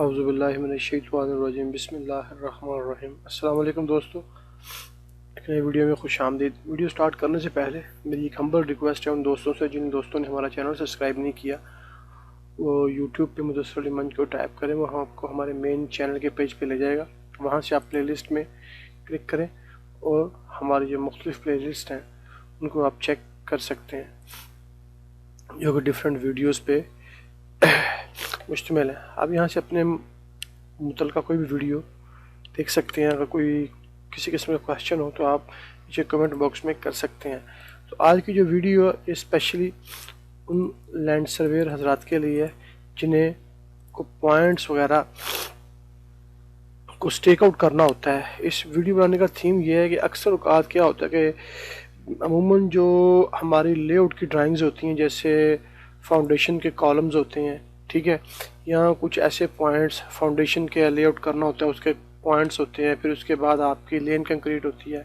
اعوذ باللہ من الشیطان الرجیم بسم اللہ الرحمن الرحیم۔ السلام علیکم دوستو، ایک نئی ویڈیو میں خوش آمدید۔ ویڈیو سٹارٹ کرنے سے پہلے میری ایک ہمبل ریکویسٹ ہے ان دوستوں سے جن دوستوں نے ہمارا چینل سبسکرائب نہیں کیا، وہ یوٹیوب پہ مدثر علی منچ کو ٹائپ کریں، وہ آپ کو ہمارے مین چینل کے پیج پہ لے جائے گا۔ وہاں سے آپ پلے لسٹ میں کلک کریں اور ہماری جو مختلف پلے لسٹ ہیں ان کو آپ چیک کر سکتے ہیں جو کہ ڈیفرنٹ ویڈیوز پہ مشتمل ہے۔ آپ یہاں سے اپنے متعلقہ کوئی بھی ویڈیو دیکھ سکتے ہیں۔ اگر کوئی کسی قسم کا کوشچن ہو تو آپ نیچے کمنٹ باکس میں کر سکتے ہیں۔ تو آج کی جو ویڈیو ہے اسپیشلی ان لینڈ سرویئر حضرات کے لیے ہے جنہیں کو پوائنٹس وغیرہ کو سٹیک آؤٹ کرنا ہوتا ہے۔ اس ویڈیو بنانے کا تھیم یہ ہے کہ اکثر اوقات کیا ہوتا ہے کہ عموماً جو ہماری لے آؤٹ کی ڈرائنگز ہوتی ہیں، جیسے فاؤنڈیشن کے کالمز ہوتے ہیں، ٹھیک ہے، یا کچھ ایسے پوائنٹس فاؤنڈیشن کے لے آؤٹ کرنا ہوتا ہے، اس کے پوائنٹس ہوتے ہیں، پھر اس کے بعد آپ کی لین کنکریٹ ہوتی ہے،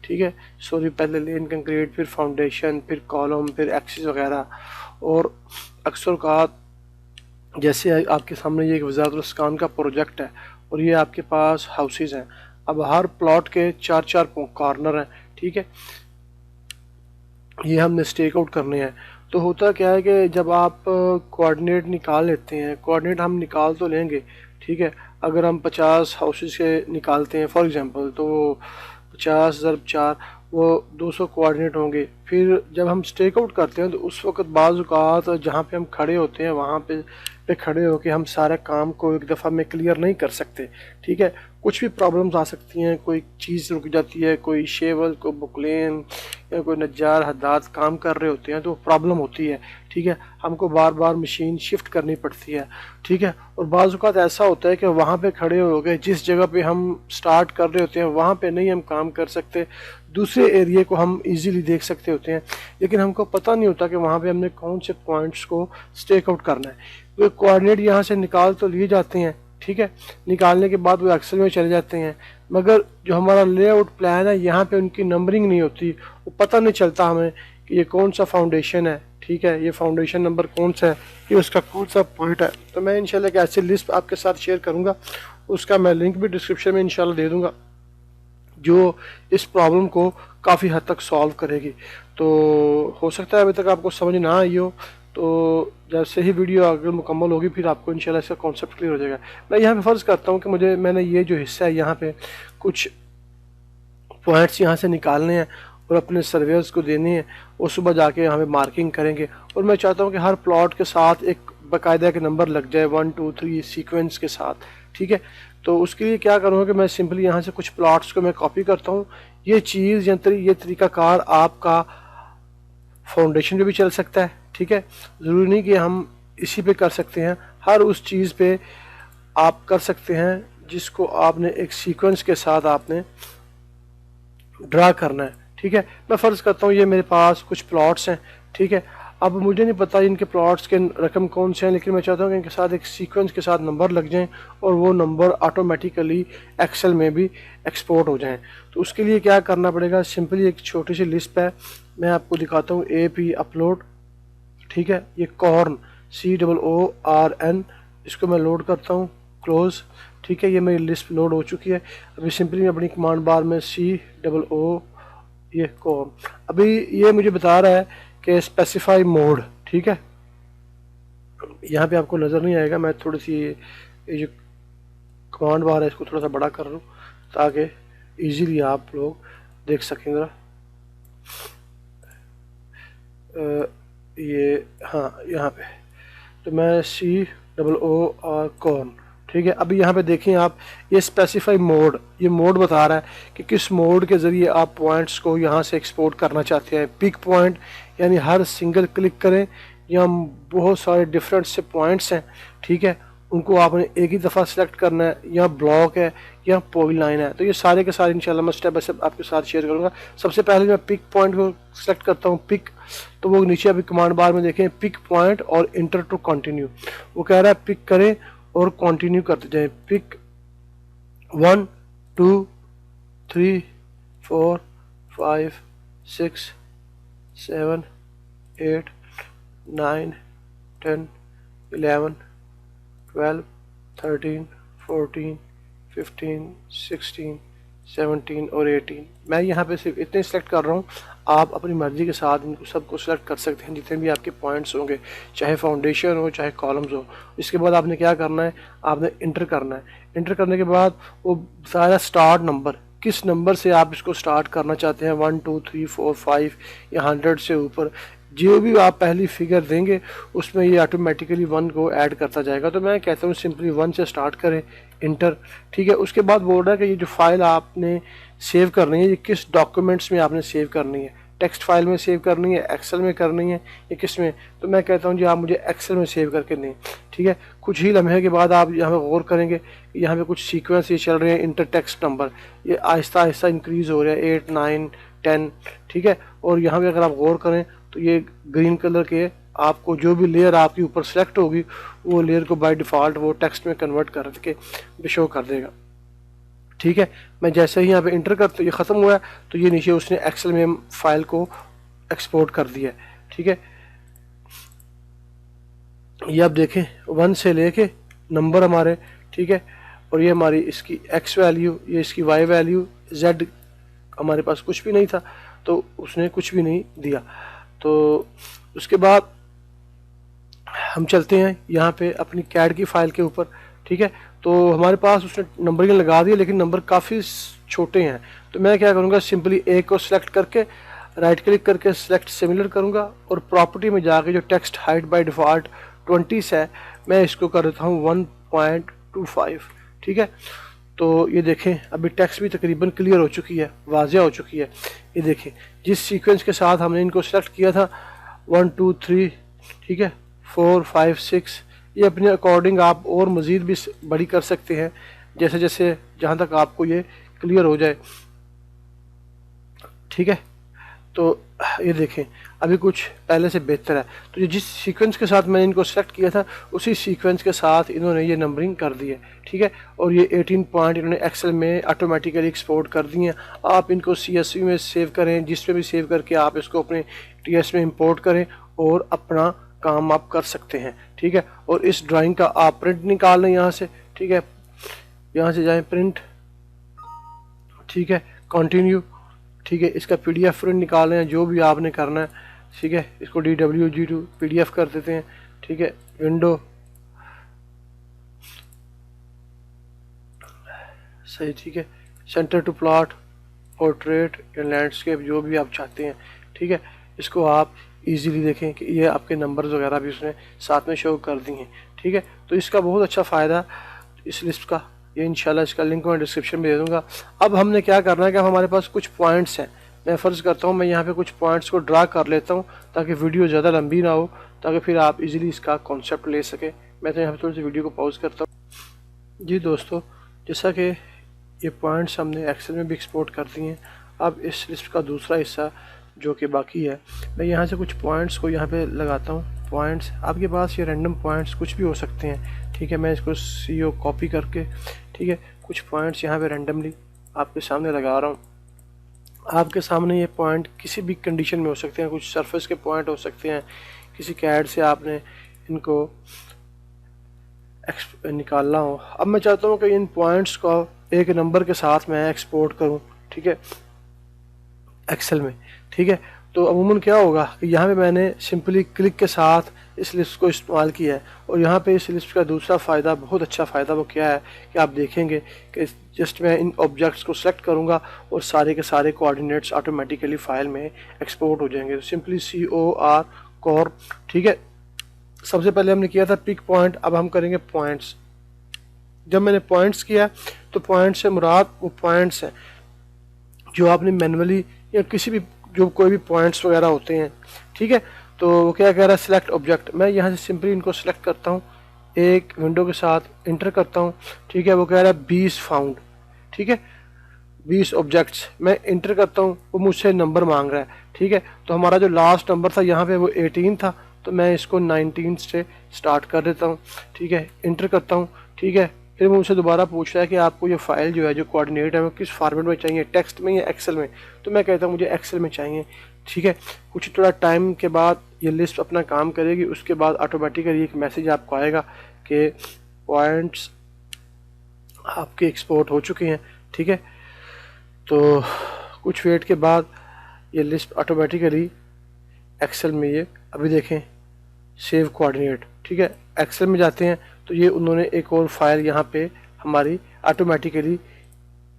ٹھیک ہے، پہلے لین کنکریٹ، پھر فاؤنڈیشن، پھر کالم، پھر ایکسس وغیرہ۔ اور اکثر اوقات جیسے آپ کے سامنے یہ ایک وزارت الاسکان کا پروجیکٹ ہے اور یہ آپ کے پاس ہاؤسز ہیں۔ اب ہر پلاٹ کے چار چار کارنر ہیں، ٹھیک ہے، یہ ہم نے سٹیک آؤٹ کرنے ہیں۔ تو ہوتا کیا ہے کہ جب آپ کوآرڈینیٹ نکال لیتے ہیں، کوآرڈینیٹ ہم نکال تو لیں گے، ٹھیک ہے، اگر ہم 50 ہاؤسز کے نکالتے ہیں فار ایگزامپل، تو 50 ضرب 4 وہ 200 کوآرڈینیٹ ہوں گے۔ پھر جب ہم سٹیک آؤٹ کرتے ہیں تو اس وقت بعض اوقات جہاں پہ ہم کھڑے ہوتے ہیں وہاں پہ کھڑے ہو کے ہم سارے کام کو ایک دفعہ میں کلیئر نہیں کر سکتے، ٹھیک ہے، کچھ بھی پرابلمز آ سکتی ہیں، کوئی چیز رک جاتی ہے، کوئی شیول، کوئی بکلین یا کوئی نجار حداد کام کر رہے ہوتے ہیں تو پرابلم ہوتی ہے، ٹھیک ہے، ہم کو بار بار مشین شفٹ کرنی پڑتی ہے، ٹھیک ہے۔ اور بعض اوقات ایسا ہوتا ہے کہ وہاں پہ کھڑے ہو گئے، جس جگہ پہ ہم سٹارٹ کر رہے ہوتے ہیں وہاں پہ نہیں ہم کام کر سکتے، دوسرے ایریے کو ہم ایزیلی دیکھ سکتے ہوتے ہیں، لیکن ہم کو پتہ نہیں ہوتا کہ وہاں پہ ہم نے کون سے پوائنٹس کو سٹیک آؤٹ کرنا ہے۔ وہ کوآرڈینیٹ یہاں سے نکال تو لیے جاتے ہیں، ٹھیک ہے، نکالنے کے بعد وہ ایکسل میں چلے جاتے ہیں، مگر جو ہمارا لے آؤٹ پلان ہے یہاں پہ ان کی نمبرنگ نہیں ہوتی، وہ پتہ نہیں چلتا ہمیں کہ یہ کون سا فاؤنڈیشن ہے، ٹھیک ہے، یہ فاؤنڈیشن نمبر کون سا ہے، یہ اس کا کون سا پوائنٹ ہے۔ تو میں انشاءاللہ ایک ایسی لسٹ آپ کے ساتھ شیئر کروں گا، اس کا میں لنک بھی ڈسکرپشن میں انشاءاللہ دے دوں گا، جو اس پرابلم کو کافی حد تک سالو کرے گی۔ تو ہو سکتا ہے ابھی تک آپ کو سمجھ نہ آئی ہو، تو جیسے ہی ویڈیو اگر مکمل ہوگی پھر آپ کو انشاءاللہ اس کا کانسیپٹ کلیئر ہو جائے گا۔ میں یہاں پہ فرض کرتا ہوں کہ میں نے یہ جو حصہ ہے یہاں پہ کچھ پوائنٹس یہاں سے نکالنے ہیں اور اپنے سرویئرز کو دینے ہیں، وہ صبح جا کے یہاں پہ مارکنگ کریں گے، اور میں چاہتا ہوں کہ ہر پلاٹ کے ساتھ ایک باقاعدہ ایک نمبر لگ جائے 1 2 3 سیکوینس کے ساتھ، ٹھیک ہے۔ تو اس کے لیے کیا کروں گا کہ میں سمپلی یہاں سے کچھ پلاٹس کو میں کاپی کرتا ہوں۔ یہ چیز یہ طریقہ کار آپ کا فاؤنڈیشن پہ بھی چل سکتا ہے، ٹھیک ہے، ضروری نہیں کہ ہم اسی پہ کر سکتے ہیں، ہر اس چیز پہ آپ کر سکتے ہیں جس کو آپ نے ایک سیکوینس کے ساتھ آپ نے ڈرا کرنا ہے، ٹھیک ہے۔ میں فرض کرتا ہوں یہ میرے پاس کچھ پلاٹس ہیں، ٹھیک ہے، اب مجھے نہیں پتا ان کے پلاٹس کے رقم کون سے ہیں، لیکن میں چاہتا ہوں کہ ان کے ساتھ ایک سیکوینس کے ساتھ نمبر لگ جائیں اور وہ نمبر آٹومیٹیکلی ایکسل میں بھی ایکسپورٹ ہو جائیں۔ تو اس کے لیے کیا کرنا پڑے گا، سمپلی ایک چھوٹی سی لسٹ ہے، میں آپ کو دکھاتا ہوں، اے پی اپلوڈ، ٹھیک ہے، یہ کورن COORN، اس کو میں لوڈ کرتا ہوں، کلوز، ٹھیک ہے، یہ میری لسٹ لوڈ ہو چکی ہے۔ ابھی سمپلی میں اپنی کمانڈ بار میں COO، یہ کورن، ابھی یہ مجھے بتا رہا ہے کہ اسپیسیفائی موڈ، ٹھیک ہے، یہاں پہ آپ کو نظر نہیں آئے گا، میں تھوڑی سی یہ جو کمانڈ بار ہے اس کو تھوڑا سا بڑا کر رہا ہوں تاکہ ایزیلی آپ لوگ دیکھ سکیں ذرا۔ یہ ہاں یہاں پہ تو میں COOR کورن، ٹھیک ہے، ابھی یہاں پہ دیکھیں آپ، یہ اسپیسیفائی موڈ، یہ موڈ بتا رہا ہے کہ کس موڈ کے ذریعے آپ پوائنٹس کو یہاں سے ایکسپورٹ کرنا چاہتے ہیں۔ پک پوائنٹ یعنی ہر سنگل کلک کریں، یا بہت سارے ڈفرینٹ سے پوائنٹس ہیں، ٹھیک ہے، ان کو آپ نے ایک ہی دفعہ سلیکٹ کرنا ہے، یا بلاک ہے یا پولی لائن ہے۔ تو یہ سارے کے سارے انشاءاللہ میں اسٹیپ بائی اسٹیپ آپ کے ساتھ شیئر کروں گا۔ سب سے پہلے میں پک پوائنٹ کو سلیکٹ کرتا ہوں، پک، تو وہ نیچے ابھی کمانڈ بار میں دیکھیں پک پوائنٹ اور انٹر ٹو کنٹینیو، وہ کہہ رہا ہے پک کریں اور کنٹینیو کرتے جائیں، پک 1 2 3 4 5 6 7 8 9 10 11 12 13 14 15 16 17 اور 18. میں یہاں پہ صرف اتنے سلیکٹ کر رہا ہوں. آپ اپنی مرضی کے ساتھ ان کو سب کو سلیکٹ کر سکتے ہیں جتنے بھی آپ کے پوائنٹس ہوں گے, چاہے فاؤنڈیشن ہو چاہے کالمز ہو. اس کے بعد آپ نے کیا کرنا ہے, آپ نے انٹر کرنا ہے. انٹر کرنے کے بعد وہ سارا اسٹارٹ نمبر, کس نمبر سے آپ اس کو سٹارٹ کرنا چاہتے ہیں, 1 2 3 4 5 یا 100 سے اوپر جو بھی آپ پہلی فگر دیں گے اس میں یہ آٹومیٹیکلی 1 کو ایڈ کرتا جائے گا. تو میں کہتا ہوں سمپلی 1 سے سٹارٹ کریں, انٹر. ٹھیک ہے, اس کے بعد بول رہا ہے کہ یہ جو فائل آپ نے سیو کرنی ہے یہ کس ڈاکومنٹس میں آپ نے سیو کرنی ہے, ٹیکسٹ فائل میں سیو کرنی ہے, ایکسل میں کرنی ہے, یا کس میں. تو میں کہتا ہوں جی آپ مجھے ایکسل میں سیو کر کے دیں. ٹھیک ہے, کچھ ہی لمحے کے بعد آپ یہاں پہ غور کریں گے, یہاں پہ کچھ سیکوینس یہ چل رہے ہیں, انٹر ٹیکسٹ نمبر یہ آہستہ آہستہ انکریز ہو رہا ہے, 8 9 10. ٹھیک ہے, اور یہاں پہ اگر آپ غور کریں تو یہ گرین کلر کے آپ کو جو بھی لیئر آپ کی اوپر سلیکٹ ہوگی وہ لیئر کو بائی ڈیفالٹ وہ ٹیکسٹ میں کنورٹ کر کے شو کر دے گا. ٹھیک ہے, میں جیسے ہی یہاں پہ انٹر کرتا یہ ختم ہوا ہے تو یہ نیچے اس نے ایکسل میں فائل کو ایکسپورٹ کر دیا ہے. ٹھیک ہے, یہ آپ دیکھیں 1 سے لے کے نمبر ہمارے. ٹھیک ہے, اور یہ ہماری اس کی ایکس ویلیو, یہ اس کی وائی ویلیو, زیڈ ہمارے پاس کچھ بھی نہیں تھا تو اس نے کچھ بھی نہیں دیا. تو اس کے بعد ہم چلتے ہیں یہاں پہ اپنی کیڈ کی فائل کے اوپر. ٹھیک ہے, تو ہمارے پاس اس نے نمبرنگ لگا دیا لیکن نمبر کافی چھوٹے ہیں. تو میں کیا کروں گا, سمپلی ایک کو سلیکٹ کر کے رائٹ کلک کر کے سلیکٹ سملر کروں گا, اور پراپرٹی میں جا کے جو ٹیکسٹ ہائٹ بائی ڈیفالٹ 20 ہے میں اس کو کر دیتا ہوں 1.25. ٹھیک ہے, تو یہ دیکھیں ابھی ٹیکسٹ بھی تقریباً کلیئر ہو چکی ہے, واضح ہو چکی ہے. یہ دیکھیں جس سیکوینس کے ساتھ ہم نے ان کو سلیکٹ کیا تھا 1 2 3, ٹھیک ہے, 4 5 6, یہ اپنے اکارڈنگ آپ اور مزید بھی بڑی کر سکتے ہیں جیسے جیسے جہاں تک آپ کو یہ کلیئر ہو جائے. ٹھیک ہے, تو یہ دیکھیں ابھی کچھ پہلے سے بہتر ہے. تو یہ جس سیکوینس کے ساتھ میں نے ان کو سلیکٹ کیا تھا اسی سیکوینس کے ساتھ انہوں نے یہ نمبرنگ کر دی ہے. ٹھیک ہے, اور یہ 18 پوائنٹ انہوں نے ایکسل میں آٹومیٹیکلی ایکسپورٹ کر دی ہیں. آپ ان کو CSV میں سیو کریں, جس میں بھی سیو کر کے آپ اس کو اپنے TS میں امپورٹ کریں اور اپنا کام آپ کر سکتے ہیں. ٹھیک ہے, اور اس ڈرائنگ کا آپ پرنٹ نکال لیں یہاں سے. ٹھیک ہے, یہاں سے جائیں پرنٹ. ٹھیک ہے, کنٹینیو. ٹھیک ہے, اس کا PDF پرنٹ نکال لیں جو بھی آپ نے کرنا ہے. ٹھیک ہے, اس کو DWG2 PDF کر دیتے ہیں. ٹھیک ہے, ونڈو صحیح. ٹھیک ہے, سینٹر ٹو پلاٹ, پورٹریٹ یا لینڈسکیپ جو بھی آپ چاہتے ہیں. ٹھیک ہے, اس کو آپ ایزیلی دیکھیں کہ یہ آپ کے نمبرز وغیرہ بھی اس نے ساتھ میں شو کر دی ہیں. ٹھیک ہے, تو اس کا بہت اچھا فائدہ اس لسٹ کا, یہ انشاءاللہ اس کا لنک میں ڈسکرپشن میں دے دوں گا. اب ہم نے کیا کرنا ہے کہ ہمارے پاس کچھ پوائنٹس ہیں. میں فرض کرتا ہوں میں یہاں پہ کچھ پوائنٹس کو ڈرا کر لیتا ہوں تاکہ ویڈیو زیادہ لمبی نہ ہو, تاکہ پھر آپ ایزیلی اس کا کانسیپٹ لے سکیں. میں تو یہاں پہ تھوڑی سی ویڈیو کو پاؤز کرتا ہوں. جی دوستو, جیسا کہ یہ پوائنٹس ہم نے ایکسل میں بھی ایکسپورٹ کر دی ہیں. اب اس لسٹ کا دوسرا حصہ جو کہ باقی ہے, میں یہاں سے کچھ پوائنٹس کو یہاں پہ لگاتا ہوں. پوائنٹس آپ کے پاس یہ رینڈم پوائنٹس کچھ بھی ہو سکتے ہیں. ٹھیک ہے, میں اس کو CO کاپی کر کے, ٹھیک ہے, کچھ پوائنٹس یہاں پہ رینڈملی آپ کے سامنے لگا رہا ہوں. آپ کے سامنے یہ پوائنٹ کسی بھی کنڈیشن میں ہو سکتے ہیں. کچھ سرفیس کے پوائنٹ ہو سکتے ہیں, کسی کیڈ سے آپ نے ان کو نکالنا ہو. اب میں چاہتا ہوں کہ ان پوائنٹس کو ایک نمبر کے ساتھ میں ایکسپورٹ کروں. ٹھیک ہے, ایکسل میں. ٹھیک ہے, تو عموماً کیا ہوگا کہ یہاں پہ میں نے سمپلی کلک کے ساتھ اس لسٹ کو استعمال کیا ہے. اور یہاں پہ اس لسٹ کا دوسرا فائدہ, بہت اچھا فائدہ وہ کیا ہے کہ آپ دیکھیں گے کہ جسٹ میں ان آبجیکٹس کو سلیکٹ کروں گا اور سارے کے سارے کوآرڈینیٹس آٹومیٹیکلی فائل میں ایکسپورٹ ہو جائیں گے. سمپلی COR کور. ٹھیک ہے, سب سے پہلے ہم نے کیا تھا پک پوائنٹ, اب ہم کریں گے پوائنٹس. جب میں نے پوائنٹس کیا تو پوائنٹس سے مراد وہ پوائنٹس ہیں جو آپ نے مینولی یا کسی بھی جو کوئی بھی پوائنٹس وغیرہ ہوتے ہیں. ٹھیک ہے, تو وہ کیا کہہ رہا ہے سلیکٹ آبجیکٹ. میں یہاں سے سمپلی ان کو سلیکٹ کرتا ہوں ایک ونڈو کے ساتھ, انٹر کرتا ہوں. ٹھیک ہے, وہ کہہ رہا ہے 20 فاؤنڈ. ٹھیک ہے, 20 آبجیکٹس. میں انٹر کرتا ہوں, وہ مجھ سے نمبر مانگ رہا ہے. ٹھیک ہے, تو ہمارا جو لاسٹ نمبر تھا یہاں پہ وہ 18 تھا, تو میں اس کو 19 سے سٹارٹ کر دیتا ہوں. ٹھیک ہے, انٹر کرتا ہوں. ٹھیک ہے, پھر مجھ سے دوبارہ پوچھ رہا ہے کہ آپ کو یہ فائل جو ہے جو کوآرڈینیٹ ہے وہ کس فارمیٹ میں چاہیے, ٹیکسٹ میں یا ایکسل میں. تو میں کہتا ہوں مجھے ایکسل میں چاہیے. ٹھیک ہے, کچھ تھوڑا ٹائم کے بعد یہ لسٹ اپنا کام کرے گی. اس کے بعد آٹومیٹیکلی ایک میسیج آپ کو آئے گا کہ پوائنٹس آپ کے ایکسپورٹ ہو چکے ہیں، ٹھیک ہے۔ تو کچھ ویٹ کے بعد یہ لسٹ آٹومیٹیکلی ایکسل میں یہ ابھی دیکھیں سیو کوآرڈینیٹ، ٹھیک ہے، ایکسل میں جاتے ہیں تو یہ انہوں نے ایک اور فائل یہاں پہ ہماری آٹومیٹیکلی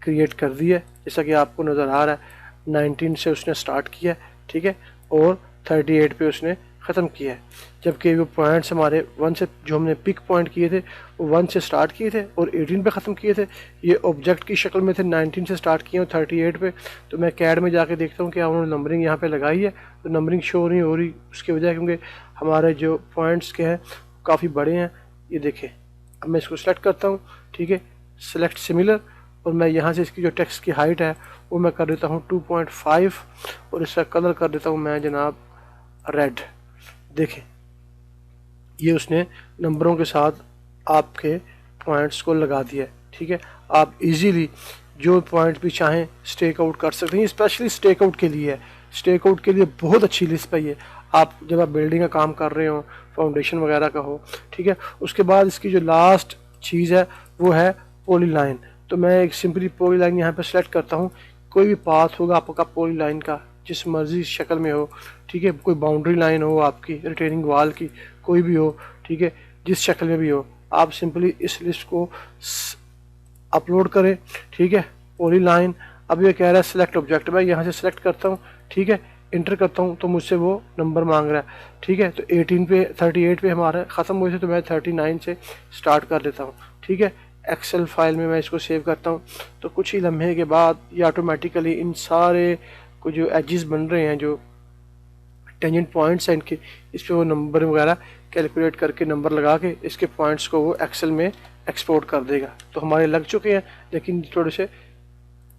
کریٹ کر دی ہے، جیسا کہ آپ کو نظر آ رہا ہے 19 سے اس نے سٹارٹ کیا ہے، ٹھیک ہے، اور 38 پہ اس نے ختم کیا ہے، جبکہ وہ پوائنٹس ہمارے 1 سے جو ہم نے پک پوائنٹ کیے تھے وہ 1 سے سٹارٹ کیے تھے اور 18 پہ ختم کیے تھے، یہ آبجیکٹ کی شکل میں تھے، 19 سے سٹارٹ کیے اور 38 پہ۔ تو میں کیڈ میں جا کے دیکھتا ہوں کہ انہوں نے نمبرنگ یہاں پہ لگائی ہے، تو نمبرنگ شو نہیں ہو رہی، اس کی وجہ کیونکہ ہمارے جو پوائنٹس کے ہیں کافی بڑے ہیں، یہ دیکھیں۔ اب میں اس کو سلیکٹ کرتا ہوں، ٹھیک ہے، سلیکٹ سملر، اور میں یہاں سے اس کی جو ٹیکسٹ کی ہائٹ ہے وہ میں کر دیتا ہوں 2.5 اور اس کا کلر کر دیتا ہوں میں جناب ریڈ۔ دیکھیں یہ اس نے نمبروں کے ساتھ آپ کے پوائنٹس کو لگا دیا ہے، ٹھیک ہے۔ آپ ایزیلی جو پوائنٹ بھی چاہیں اسٹیک آؤٹ کر سکتے ہیں، اسپیشلی اسٹیک آؤٹ کے لیے ہے، اسٹیک آؤٹ کے لیے بہت اچھی لسٹ ہے یہ۔ آپ جب آپ بلڈنگ کا کام کر رہے ہوں، فاؤنڈیشن وغیرہ کا ہو، ٹھیک ہے، اس کے بعد اس کی جو لاسٹ چیز ہے وہ ہے پولی لائن۔ تو میں ایک سمپلی پولی لائن یہاں پہ سلیکٹ کرتا ہوں، کوئی بھی پاتھ ہوگا آپ کا پولی لائن کا جس مرضی شکل میں ہو، ٹھیک ہے، کوئی باؤنڈری لائن ہو آپ کی ریٹیننگ وال کی، کوئی بھی ہو، ٹھیک ہے، جس شکل میں بھی ہو، آپ سمپلی اس لسٹ کو اپلوڈ کریں، ٹھیک ہے، پولی لائن۔ اب یہ کہہ رہا ہے سلیکٹ آبجیکٹ، میں یہاں سے سلیکٹ کرتا ہوں، ٹھیک ہے، انٹر کرتا ہوں تو مجھ سے وہ نمبر مانگ رہا ہے، ٹھیک ہے، تو 18 پہ 38 پہ ہمارا ختم ہوئے تھے تو میں 39 سے سٹارٹ کر دیتا ہوں، ٹھیک ہے۔ ایکسل فائل میں اس کو سیو کرتا ہوں تو کچھ ہی لمحے کے بعد یہ آٹومیٹیکلی ان سارے کو جو ایجز بن رہے ہیں، جو ٹینجنٹ پوائنٹس ہیں ان کے، اس پہ وہ نمبر وغیرہ کیلکولیٹ کر کے نمبر لگا کے اس کے پوائنٹس کو وہ ایکسل میں ایکسپورٹ کر دے گا۔ تو ہمارے لگ چکے ہیں، لیکن تھوڑے سے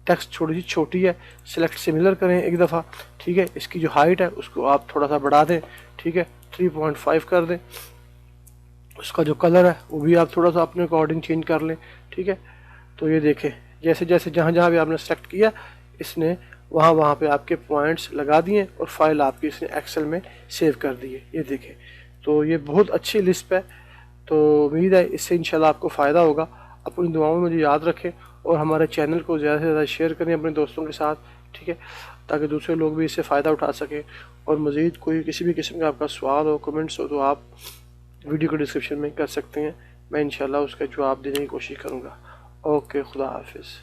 ٹیکسٹ تھوڑی سی چھوٹی ہے، سلیکٹ سملر کریں ایک دفعہ، ٹھیک ہے، اس کی جو ہائٹ ہے اس کو آپ تھوڑا سا بڑھا دیں، ٹھیک ہے، 3.5 کر دیں، اس کا جو کلر ہے وہ بھی آپ تھوڑا سا اپنے اکارڈنگ چینج کر لیں، ٹھیک ہے۔ تو یہ دیکھیں جیسے جیسے جہاں جہاں بھی آپ نے سلیکٹ کیا اس نے وہاں پہ آپ کے پوائنٹس لگا دیے اور فائل آپ کی اس نے ایکسل میں سیو کر دی ہے، یہ دیکھیں۔ تو یہ بہت اچھی لسٹ ہے، تو امید ہے اس سے انشاءاللہ آپ کو فائدہ ہوگا۔ اپنی دعاؤں میں مجھے یاد رکھیں اور ہمارے چینل کو زیادہ سے زیادہ شیئر کریں اپنے دوستوں کے ساتھ، ٹھیک ہے، تاکہ دوسرے لوگ بھی اس سے فائدہ اٹھا سکیں۔ اور مزید کوئی کسی بھی قسم کا آپ کا سوال ہو، کمنٹس ہو، تو آپ ویڈیو کو ڈسکرپشن میں کر سکتے ہیں، میں انشاءاللہ اس کا جواب دینے کی کوشش کروں گا۔ اوکے، خدا حافظ۔